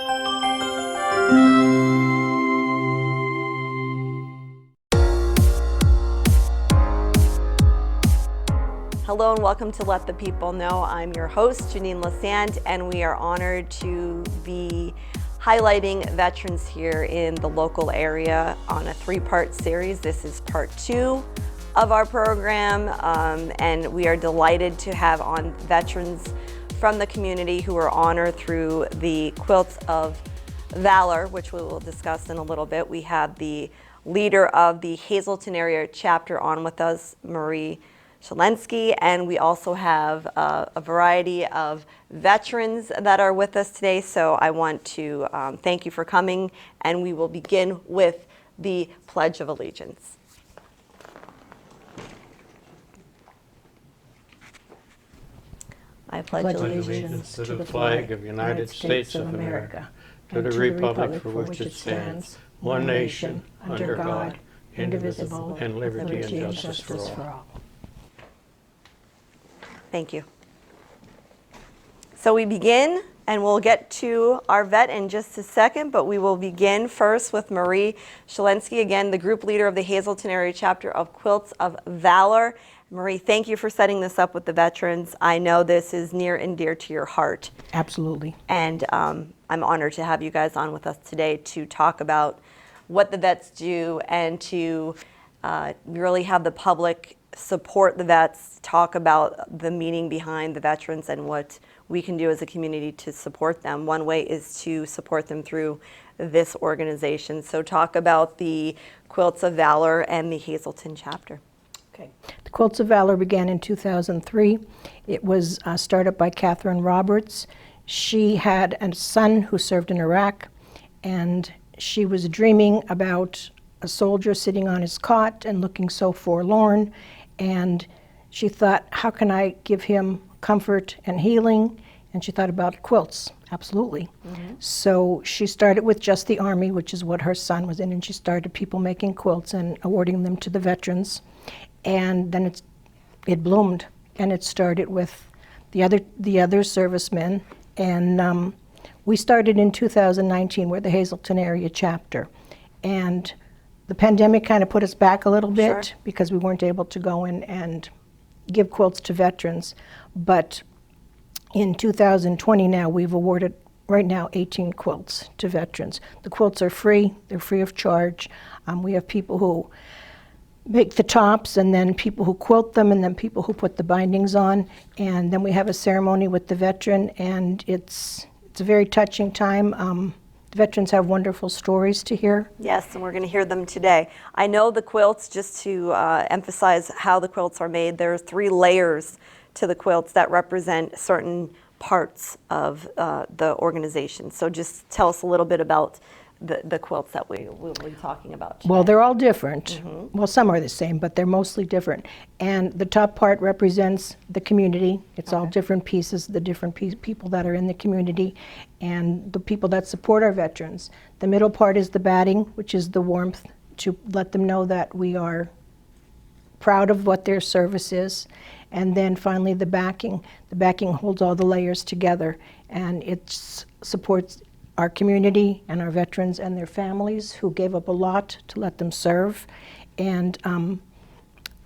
Hello and welcome to Let the People Know. I'm your host, Janine Lassant, and we are honored to be highlighting veterans here in the local area on a three-part series. This is part 2 of our program, and we are delighted to have on veterans from the community who are honored through the Quilts of Valor, which we will discuss in a little bit. We have the leader of the Hazleton area chapter on with us, Marie Schalenski, and we also have a variety of veterans that are with us today. So I want to thank you for coming, and we will begin with the Pledge of Allegiance. I pledge allegiance to the flag of the United States of America, to the republic for which it stands, one nation, under God, indivisible, and liberty and justice for all. Thank you. So we begin, and we'll get to our vet in just a second, but we will begin first with Marie Shulenski, again, the group leader of the Hazleton area chapter of Quilts of Valor. Marie, thank you for setting this up with the veterans. I know this is near and dear to your heart. Absolutely. And I'm honored to have you guys on with us today to talk about what the vets do and to really have the public support the vets, talk about the meaning behind the veterans and what we can do as a community to support them. One way is to support them through this organization. So talk about the Quilts of Valor and the Hazleton Chapter. Okay. The Quilts of Valor began in 2003. It was started by Catherine Roberts. She had a son who served in Iraq, and she was dreaming about a soldier sitting on his cot and looking so forlorn. And she thought, how can I give him comfort and healing? And she thought about quilts, absolutely. Mm-hmm. So she started with just the Army, which is what her son was in, and she started people making quilts and awarding them to the veterans. And then it bloomed, and it started with the other servicemen. And we started in 2019. We're the Hazleton area chapter. And the pandemic kind of put us back a little bit. Sure. Because we weren't able to go in and give quilts to veterans. But in 2020 now, we've awarded right now 18 quilts to veterans. The quilts are free. They're free of charge. We have people who make the tops, and then people who quilt them, and then people who put the bindings on. And then we have a ceremony with the veteran, and it's a very touching time. The veterans have wonderful stories to hear. Yes, and we're going to hear them today. I know the quilts, just to emphasize how the quilts are made, there are 3 layers to the quilts that represent certain parts of the organization. So just tell us a little bit about the quilts that we'll be talking about today. Well, they're all different. Mm-hmm. Well, some are the same, but they're mostly different. And the top part represents the community. It's all different pieces, the different people that are in the community, and the people that support our veterans. The middle part is the batting, which is the warmth to let them know that we are proud of what their service is. And then finally the backing. The backing holds all the layers together, and it supports our community and our veterans and their families who gave up a lot to let them serve. And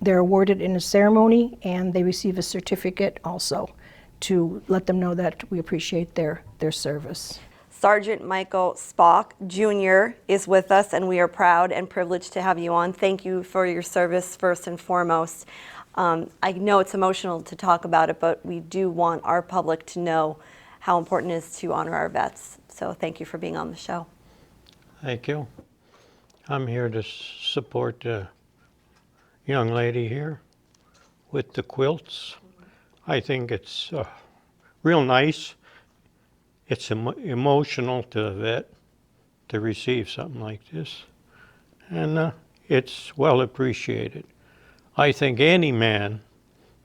they're awarded in a ceremony, and they receive a certificate also to let them know that we appreciate their service. Sergeant Michael Spock Jr. is with us, and we are proud and privileged to have you on. Thank you for your service first and foremost. I know it's emotional to talk about it, but we do want our public to know how important it is to honor our vets. So thank you for being on the show. Thank you. I'm here to support the young lady here with the quilts. I think it's real nice. It's emotional to a vet to receive something like this. And it's well appreciated. I think any man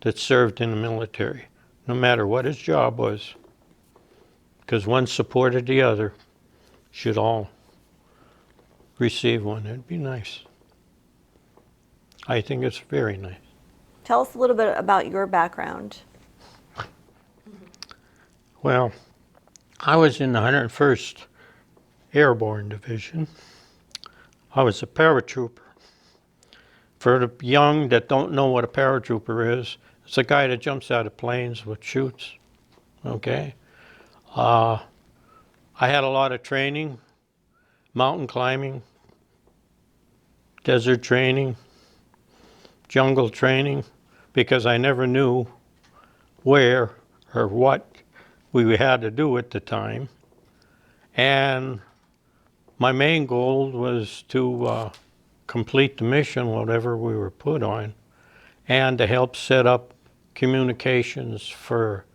that served in the military, no matter what his job was, because one supported the other, should all receive one. It'd be nice. I think it's very nice. Tell us a little bit about your background. Well, I was in the 101st Airborne Division. I was a paratrooper. For the young that don't know what a paratrooper is, it's a guy that jumps out of planes with chutes, okay? I had a lot of training, mountain climbing, desert training, jungle training, because I never knew where or what we had to do at the time. And my main goal was to complete the mission, whatever we were put on, and to help set up communications for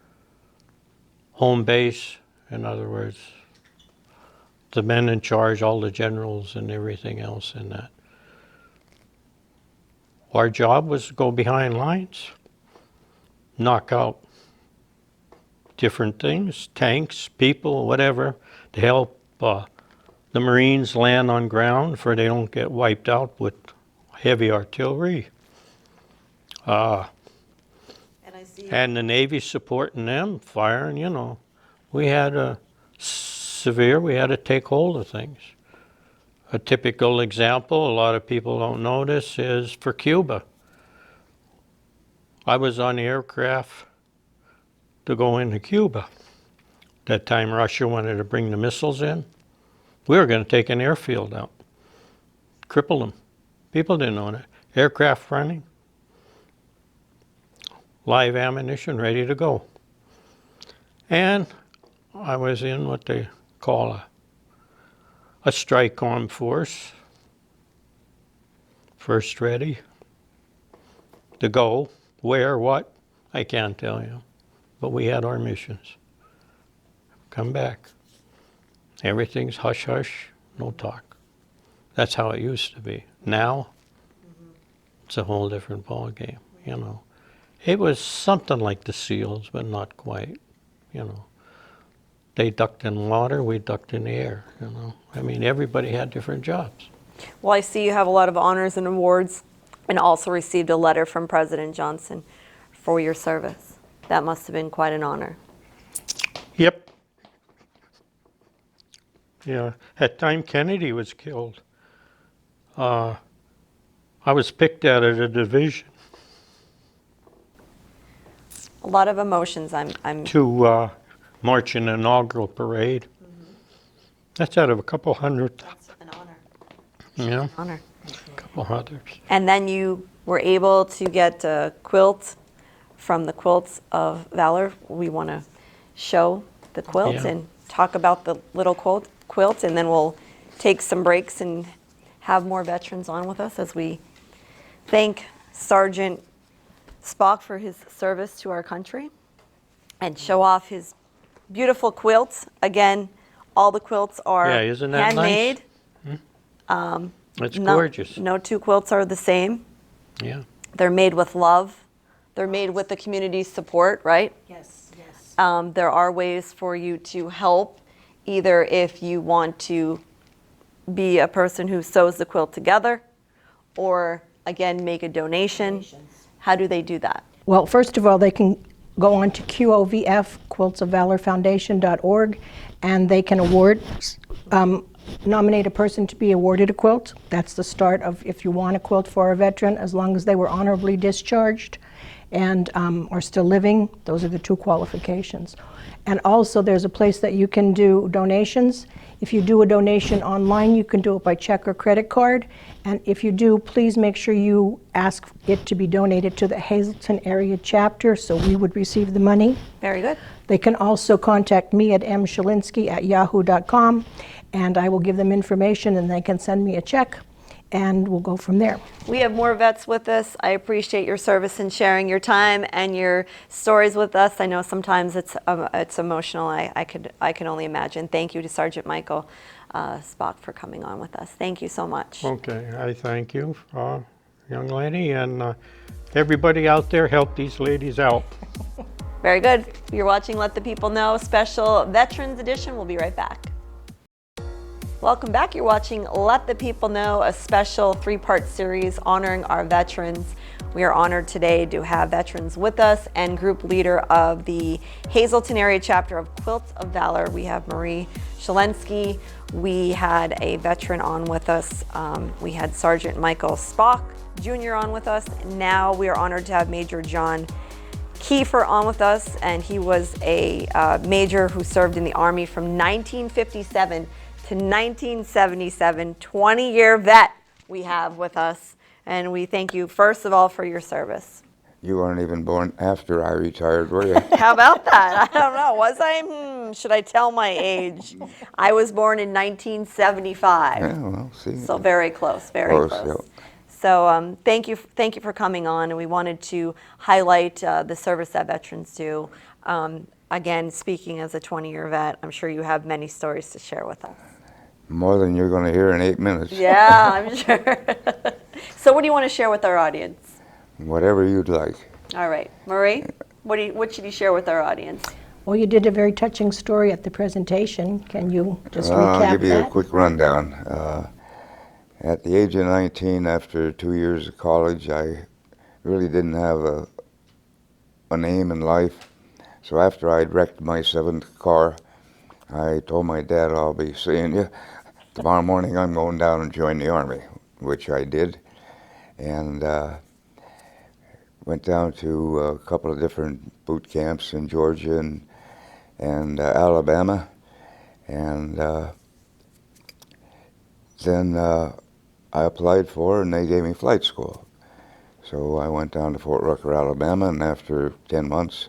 home base. In other words, the men in charge, all the generals and everything else in that. Our job was to go behind lines, knock out different things, tanks, people, whatever, to help the Marines land on ground for they don't get wiped out with heavy artillery. And the Navy supporting them, firing, you know. We had we had to take hold of things. A typical example, a lot of people don't know this, is for Cuba. I was on the aircraft to go into Cuba. That time Russia wanted to bring the missiles in. We were going to take an airfield out, cripple them. People didn't know that. Aircraft running, live ammunition ready to go. And I was in what they call a strike-on force, first ready to go. Where, what, I can't tell you. But we had our missions. Come back. Everything's hush-hush, no talk. That's how it used to be. Now, it's a whole different ballgame, you know. It was something like the SEALs, but not quite, you know. They ducked in water, we ducked in the air, you know. I mean, everybody had different jobs. Well, I see you have a lot of honors and awards and also received a letter from President Johnson for your service. That must have been quite an honor. Yep. Yeah, at time Kennedy was killed, I was picked out of the division A lot of emotions. I'm to march in an inaugural parade. That's out of a couple hundred. That's an honor. Yeah, Honor. a couple hundreds. And then you were able to get a quilt from the Quilts of Valor. We want to show the quilt Yeah. and talk about the little quilt, and then we'll take some breaks and have more veterans on with us as we thank Sergeant Spock for his service to our country and show off his beautiful quilts. Again, all the quilts are Yeah, isn't that handmade. nice? It's No- gorgeous. No two quilts are the same. Yeah. They're made with love. They're made with the community's support, right? Yes, yes. There are ways for you to help, either if you want to be a person who sews the quilt together, or again, make a donation. How do they do that? Well, first of all, they can go on to QOVF, Quilts of Valor Foundation.org, and they can nominate a person to be awarded a quilt. That's the start of if you want a quilt for a veteran, as long as they were honorably discharged and are still living. Those are the two qualifications. And also there's a place that you can do donations. If you do a donation online, you can do it by check or credit card. And if you do, please make sure you ask it to be donated to the Hazleton area chapter, so we would receive the money. Very good. They can also contact me at mshalenski@yahoo.com, and I will give them information, and they can send me a check, and we'll go from there. We have more vets with us. I appreciate your service and sharing your time and your stories with us. I know sometimes it's emotional. I can only imagine. Thank you to Sergeant Michael Spock for coming on with us. Thank you so much. Okay, I thank you, young lady, and everybody out there, help these ladies out. Very good. You're watching Let the People Know, special Veterans Edition. We'll be right back. Welcome back. You're watching Let the People Know, a special three-part series honoring our veterans. We are honored today to have veterans with us and group leader of the Hazleton area chapter of Quilts of Valor. We have Marie Schalenski. We had a veteran on with us. We had Sergeant Michael Spock Jr. on with us. Now we are honored to have Major John Kiefer on with us, and he was a major who served in the Army from 1957 to 1977, 20-year vet we have with us. And we thank you, first of all, for your service. You weren't even born after I retired, were you? How about that? I don't know. Was I? Should I tell my age? I was born in 1975. Yeah, well, see. So very close, very Close, close. yep. So thank you for coming on, and we wanted to highlight the service that veterans do. Again, speaking as a 20-year vet, I'm sure you have many stories to share with us. More than you're going to hear in 8 minutes. Yeah, I'm sure. So what do you want to share with our audience? Whatever you'd like. All right. Marie, what should you share with our audience? Well, you did a very touching story at the presentation. Can you just recap I'll give you that? a quick rundown. At the age of 19, after 2 years of college, I really didn't have an aim in life. So after I'd wrecked my 7th car, I told my dad, I'll be seeing you. Tomorrow morning I'm going down and join the Army, which I did. And went down to a couple of different boot camps in Georgia and Alabama. And then I applied for, and they gave me flight school. So I went down to Fort Rucker, Alabama, and after 10 months,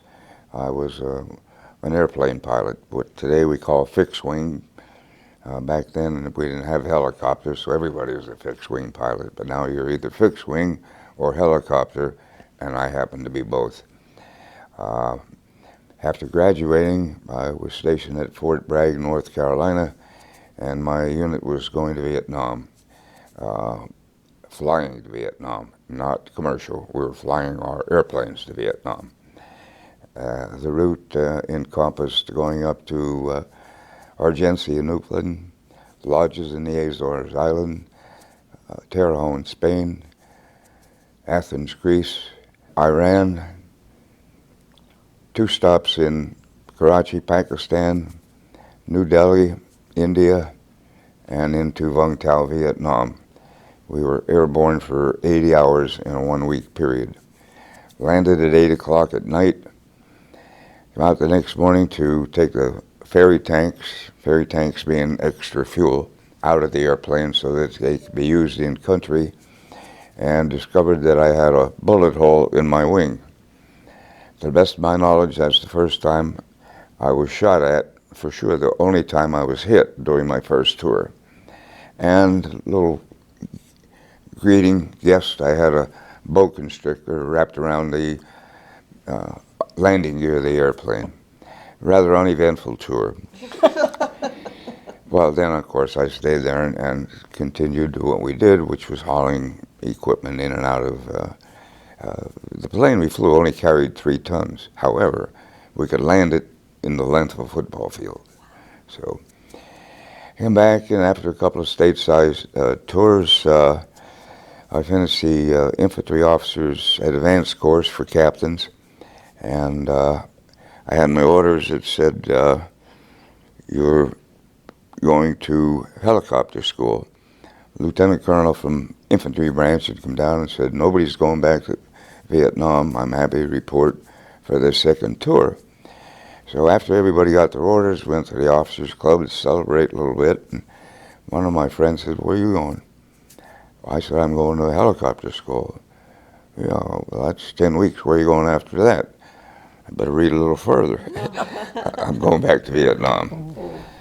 I was an airplane pilot, what today we call fixed wing. Back then, we didn't have helicopters, so everybody was a fixed wing pilot. But now you're either fixed wing or helicopter, and I happen to be both. After graduating, I was stationed at Fort Bragg, North Carolina, and my unit was going to Vietnam, flying to Vietnam, not commercial. We were flying our airplanes to Vietnam. The route encompassed going up to Argencia, Newfoundland, lodges in the Azores Island, Terre-Haute, Spain, Athens, Greece, Iran, 2 stops in Karachi, Pakistan, New Delhi, India, and into Vung Tau, Vietnam. We were airborne for 80 hours in a 1-week period. Landed at 8 o'clock at night. Came out the next morning to take the ferry tanks being extra fuel, out of the airplane so that they could be used in country, and discovered that I had a bullet hole in my wing. To the best of my knowledge, that's the first time I was shot at, for sure the only time I was hit during my first tour. And little greeting guest, I had a boa constrictor wrapped around the landing gear of the airplane. Rather uneventful tour. Well, then, of course, I stayed there and continued to what we did, which was hauling equipment in and out of the plane we flew only carried 3 tons. However, we could land it in the length of a football field. So, came back, and after a couple of stateside tours, I finished the infantry officers advanced course for captains, and I had my orders that said, you're going to helicopter school. Lieutenant Colonel from infantry branch had come down and said, nobody's going back to Vietnam. I'm happy to report for their 2nd tour. So after everybody got their orders, went to the officers club to celebrate a little bit, and one of my friends said, where are you going? I said, I'm going to helicopter school. Yeah, well, that's 10 weeks. Where are you going after that? I better read a little further. I'm going back to Vietnam.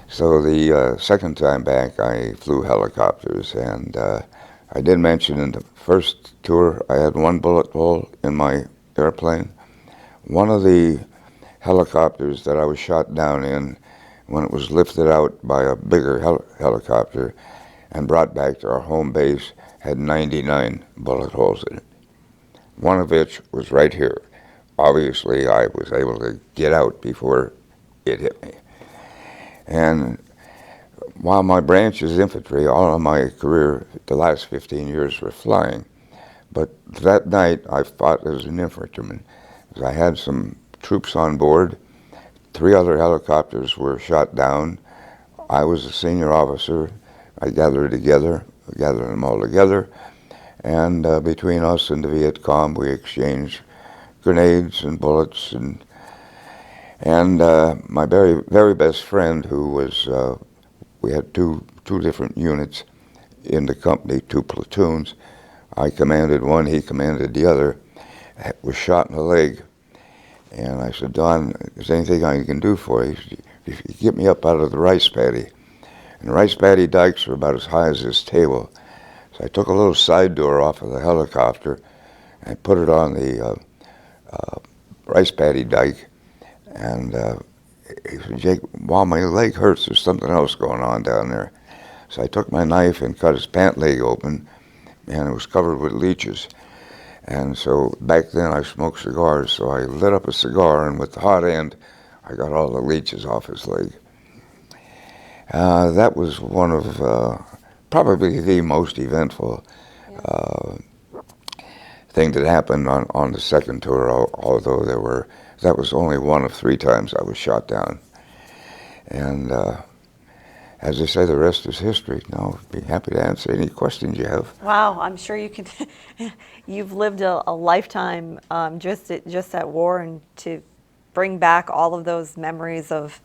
So the 2nd time back, I flew helicopters, and I did mention in the first tour, I had 1 bullet hole in my airplane. One of the helicopters that I was shot down in, when it was lifted out by a bigger helicopter and brought back to our home base, had 99 bullet holes in it. One of which was right here. Obviously, I was able to get out before it hit me. And while my branch is infantry, all of my career, the last 15 years, were flying. But that night, I fought as an infantryman. I had some troops on board. 3 other helicopters were shot down. I was a senior officer. I gathered them all together, and between us and the Viet Cong, we exchanged grenades and bullets, and my very, very best friend, who was, we had two different units in the company, 2 platoons. I commanded one, he commanded the other, was shot in the leg. And I said, Don, is there anything I can do for you? If you get me up out of the rice paddy. And the rice paddy dikes were about as high as this table. So I took a little side door off of the helicopter and put it on the rice paddy dike. And he said, Jake, while my leg hurts, there's something else going on down there. So I took my knife and cut his pant leg open, and it was covered with leeches. And so back then I smoked cigars, so I lit up a cigar, and with the hot end, I got all the leeches off his leg. That was one of probably the most eventful thing that happened on the second tour, although that was only one of 3 times I was shot down. And as they say, the rest is history. Now, I'd be happy to answer any questions you have. Wow, I'm sure you can. You've lived a lifetime just at war, and to bring back all of those memories of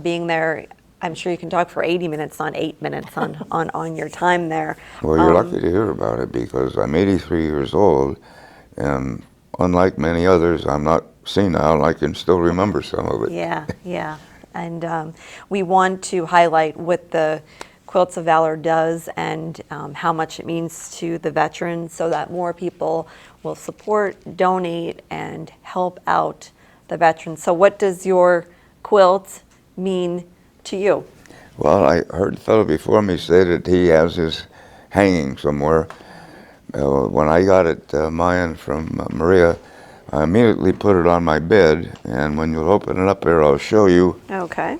being there. I'm sure you can talk for 80 minutes, not 8 minutes on your time there. Well, you're lucky to hear about it, because I'm 83 years old, and unlike many others, I'm not senile, and I can still remember some of it. Yeah, yeah. And we want to highlight what the Quilts of Valor does, and how much it means to the veterans, so that more people will support, donate, and help out the veterans. So what does your quilt mean to you? Well, I heard the fellow before me say that he has his hanging somewhere. When I got it, mine from Maria, I immediately put it on my bed, and when you'll open it up there, I'll show you. Okay.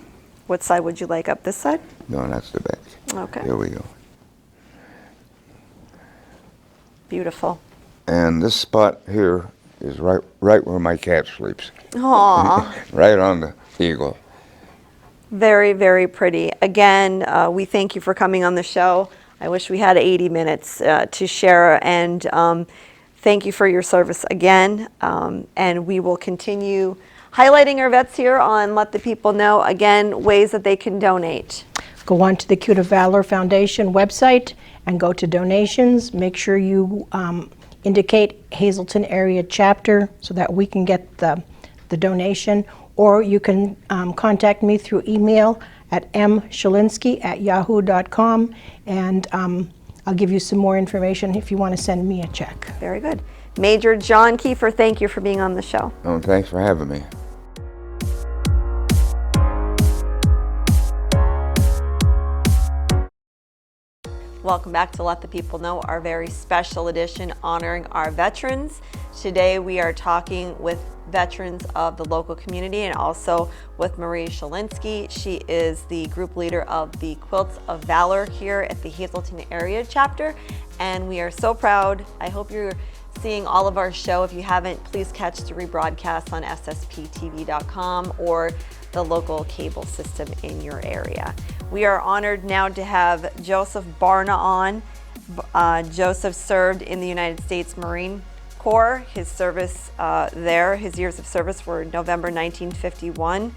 What side would you like up? This side? No, that's the back. Okay. Here we go. Beautiful. And this spot here is right where my cat sleeps. Aww. Right on the eagle. Very, very pretty. Again, we thank you for coming on the show. I wish we had 80 minutes to share, and thank you for your service again. And we will continue highlighting our vets here on Let the People Know. Again, ways that they can donate. Go on to the Quilts of Valor Foundation website and go to donations. Make sure you indicate Hazleton area chapter so that we can get the donation. Or you can contact me through email at mshulenski@yahoo.com, and I'll give you some more information if you want to send me a check. Very good. Major John Kiefer, thank you for being on the show. Oh, thanks for having me. Welcome back to Let the People Know, our very special edition honoring our veterans. Today we are talking with veterans of the local community, and also with Marie Schalenski. She is the group leader of the Quilts of Valor here at the Hazleton area chapter, and we are so proud. I hope you're seeing all of our show. If you haven't, please catch the rebroadcast on ssptv.com or the local cable system in your area. We are honored now to have Joseph Barney on. Joseph served in the United States Marine Corps. His service his years of service were November 1951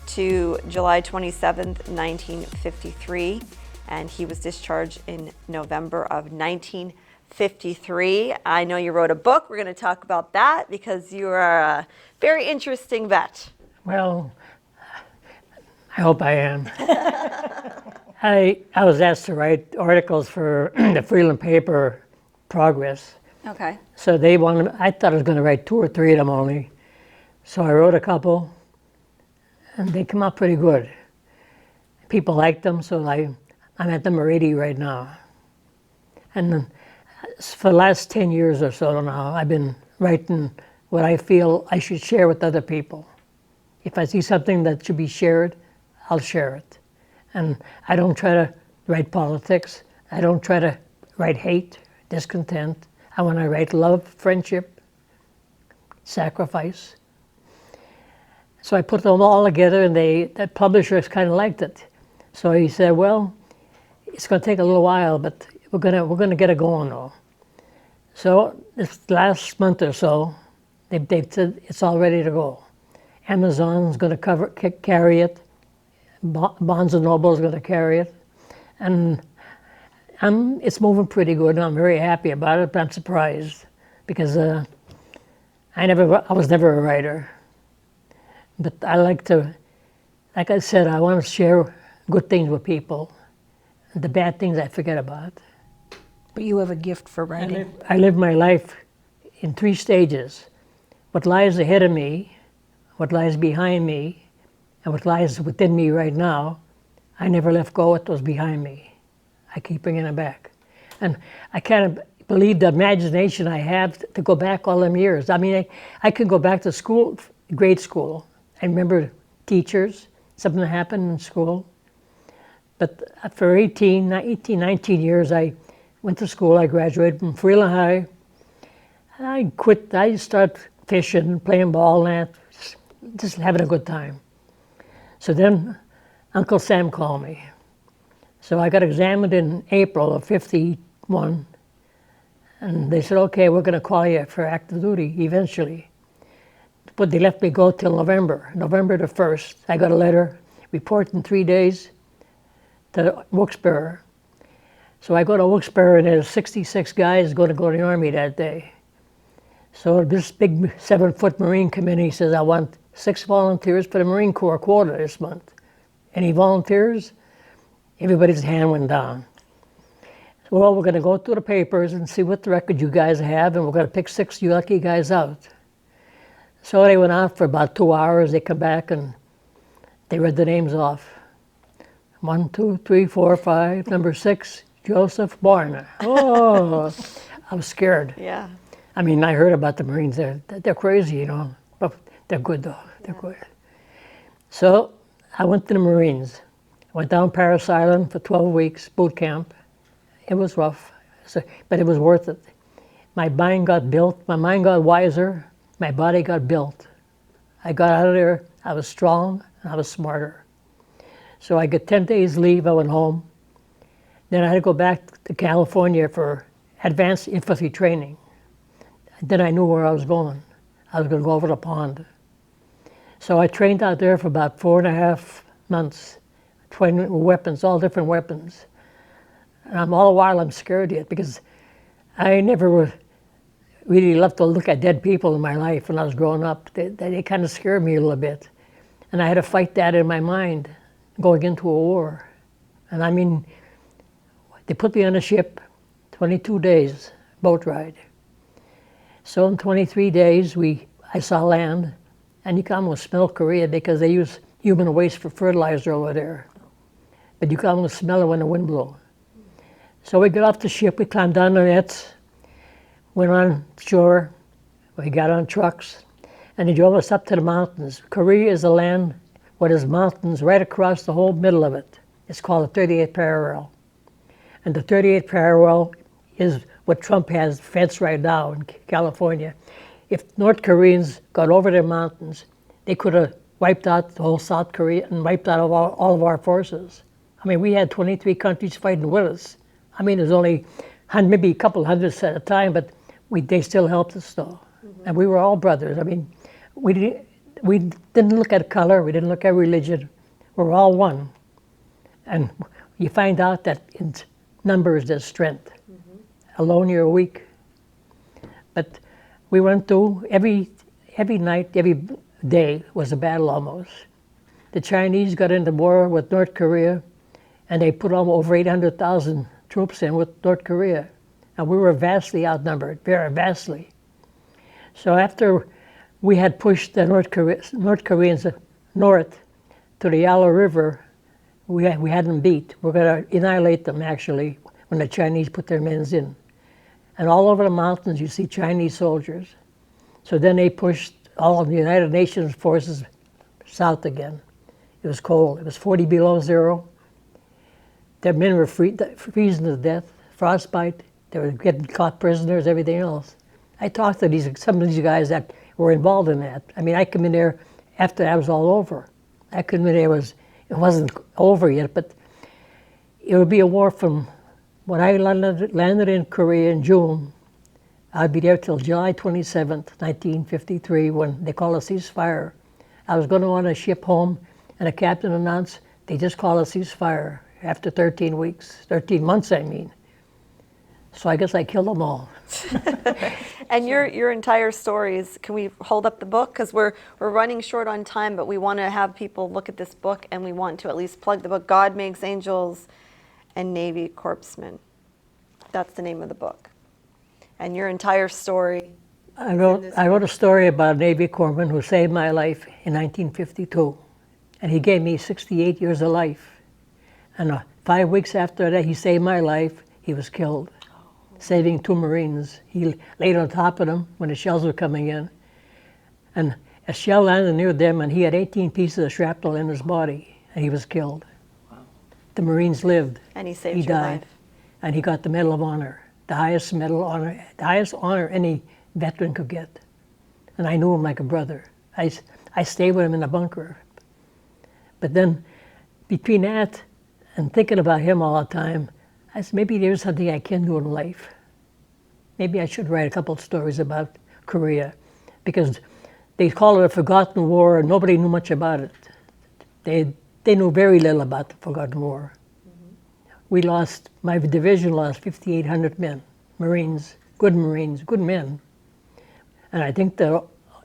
to July 27th, 1953, and he was discharged in November of 1953. I know you wrote a book. We're going to talk about that because you are a very interesting vet. Well, I hope I am. I was asked to write articles for the Freeland paper, Progress. Okay. So I thought I was going to write 2 or 3 of them only. So I wrote a couple, and they come out pretty good. People liked them, so I'm at number 80 right now. And for the last 10 years or so now, I've been writing what I feel I should share with other people. If I see something that should be shared, I'll share it. And I don't try to write politics. I don't try to write hate, discontent. I want to write love, friendship, sacrifice. So I put them all together, and the publishers kind of liked it. So he said, well, it's going to take a little while, but we're gonna get it going though. So this last month or so, they've said it's all ready to go. Amazon's going to carry it. Barnes & Noble is going to carry it. And it's moving pretty good, and I'm very happy about it, but I'm surprised because I was never a writer. But I like I said, I want to share good things with people. The bad things I forget about. But you have a gift for writing. I live my life in 3 stages. What lies ahead of me, what lies behind me, and what lies within me right now, I never let go what was behind me. I keep bringing it back. And I can't believe the imagination I have to go back all them years. I mean, I could go back to school, grade school. I remember teachers, something happened in school. But for 18, 19 years, I went to school. I graduated from Freeland High. I quit. I started fishing, playing ball, and just having a good time. So then Uncle Sam called me. So I got examined in April of '51, and they said, okay, we're going to call you for active duty eventually. But they let me go till November the 1st. I got a letter, report in 3 days to Wilkes-Barre. So I go to Wilkes-Barre, and there's 66 guys going to go to the Army that day. So this big 7-foot Marine committee says, I want 6 volunteers for the Marine Corps quota this month. Any volunteers? Everybody's hand went down. So, well, we're going to go through the papers and see what record you guys have, and we're going to pick 6 you lucky guys out. So they went out for about 2 hours. They come back, and they read the names off. 1, 2, 3, 4, 5, number 6, Joseph Barney. Oh, I was scared. Yeah. I mean, I heard about the Marines. They're crazy, you know, but they're good though. They're good. So I went to the Marines. I went down Paris Island for 12 weeks, boot camp. It was rough, but it was worth it. My mind got built. My mind got wiser. My body got built. I got out of there. I was strong and I was smarter. So I got 10 days leave. I went home. Then I had to go back to California for advanced infantry training. Then I knew where I was going. I was going to go over the pond. So I trained out there for about 4.5 months, training weapons, all different weapons. And all the while I'm scared yet because I never really loved to look at dead people in my life when I was growing up. They kind of scared me a little bit. And I had to fight that in my mind, going into a war. And I mean, they put me on a ship, 22 days, boat ride. So in 23 days, I saw land, and you can almost smell Korea because they use human waste for fertilizer over there. But you can almost smell it when the wind blows. So we got off the ship, we climbed down the nets, went on shore, we got on trucks, and they drove us up to the mountains. Korea is a land where there's mountains right across the whole middle of it. It's called the 38th parallel. And the 38th parallel is what Trump has fence right now in California. If North Koreans got over their mountains, they could have wiped out the whole South Korea and wiped out all of our forces. I mean, we had 23 countries fighting with us. I mean, there's only maybe a couple hundreds at a time, but they still helped us though. Mm-hmm. And we were all brothers. I mean, we didn't look at color, we didn't look at religion. We're all one. And you find out that in numbers there's strength. Mm-hmm. Alone you're weak. But we went through every night, every day was a battle almost. The Chinese got into war with North Korea, and they put on over 800,000 troops in with North Korea. And we were vastly outnumbered, very vastly. So after we had pushed the North Koreans north to the Yellow River, we had them beat. We're going to annihilate them, actually, when the Chinese put their men in. And all over the mountains, you see Chinese soldiers. So then they pushed all of the United Nations forces south again. It was cold. It was 40 below zero. Their men were freezing to death, frostbite. They were getting caught prisoners, everything else. I talked to some of these guys that were involved in that. I mean, I come in there after that was all over. I come in there, it wasn't over yet, but it would be a war from when I landed in Korea in June. I'd be there till July 27th, 1953, when they called a ceasefire. I was going on a ship home, and the captain announced, they just called a ceasefire after 13 weeks, 13 months, I mean. So I guess I killed them all. And your entire stories, can we hold up the book? Because we're running short on time, but we want to have people look at this book, and we want to at least plug the book, God Makes Angels and Navy Corpsmen. That's the name of the book. And your entire story. I wrote a story about a Navy corpsman who saved my life in 1952. And he gave me 68 years of life. And 5 weeks after that, he saved my life. He was killed, saving 2 Marines. He laid on top of them when the shells were coming in. And a shell landed near them, and he had 18 pieces of shrapnel in his body, and he was killed. Wow. The Marines lived. And he saved your life. And he got the Medal of Honor, the highest honor any veteran could get. And I knew him like a brother. I stayed with him in the bunker. But then, between that and thinking about him all the time, I said, maybe there's something I can do in life. Maybe I should write a couple of stories about Korea, because they call it a forgotten war, and nobody knew much about it. They knew very little about the forgotten war. Mm-hmm. My division lost 5,800 men, Marines, good men. And I think the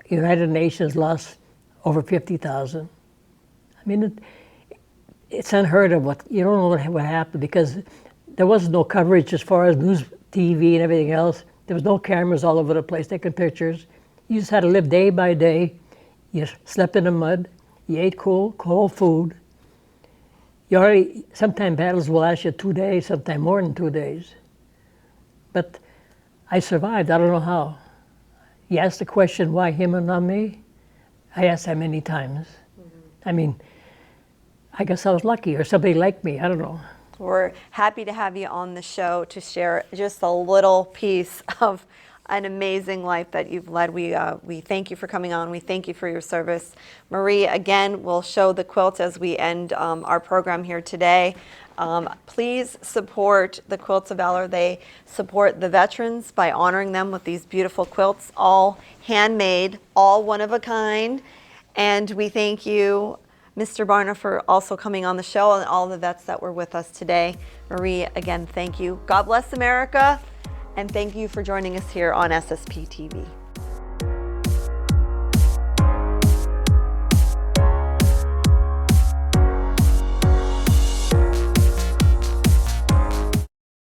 United Nations lost over 50,000. I mean, it's unheard of. You don't know what happened, because there was no coverage as far as news, TV, and everything else. There was no cameras all over the place taking pictures. You just had to live day by day. You slept in the mud. You ate cold food. Sometimes battles will last you 2 days, sometimes more than 2 days. But I survived. I don't know how. You asked the question, why him and not me? I asked that many times. Mm-hmm. I mean, I guess I was lucky, or somebody liked me. I don't know. We're happy to have you on the show to share just a little piece of an amazing life that you've led. We thank you for coming on. We thank you for your service. Marie, again, will show the quilt as we end our program here today. Please support the Quilts of Valor. They support the veterans by honoring them with these beautiful quilts, all handmade, all one of a kind. And we thank you, Mr. Barney, for also coming on the show, and all the vets that were with us today. Marie, again, thank you. God bless America, and thank you for joining us here on SSP TV.